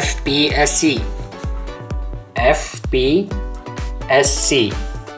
FPSC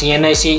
CNIC